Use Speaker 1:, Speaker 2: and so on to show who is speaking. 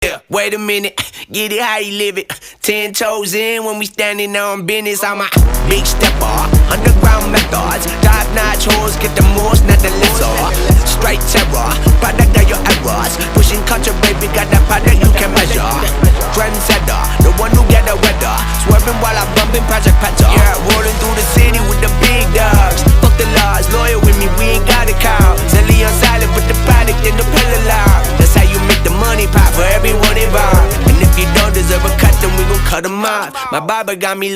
Speaker 1: Yeah, wait a minute, get it how you live it. 10 toes in when we standing on business. I'm a big stepper, underground methods. Top-notch hoes, get the most, not the lesser. Straight terror, product of your errors. Pushing culture, baby, got that product you can measure. Trendsetter, the one who get the weather. Swerving while I'm bumping Project Petter. Yeah, rolling through the city with the big dogs. Fuck the laws, loyal with me, we ain't got a cow. Zelly on silent, put the product in the pillar loud. That's how you make the money pop for everyone involved. And if you don't deserve a cut, then we gon' cut them off. My barber got me looking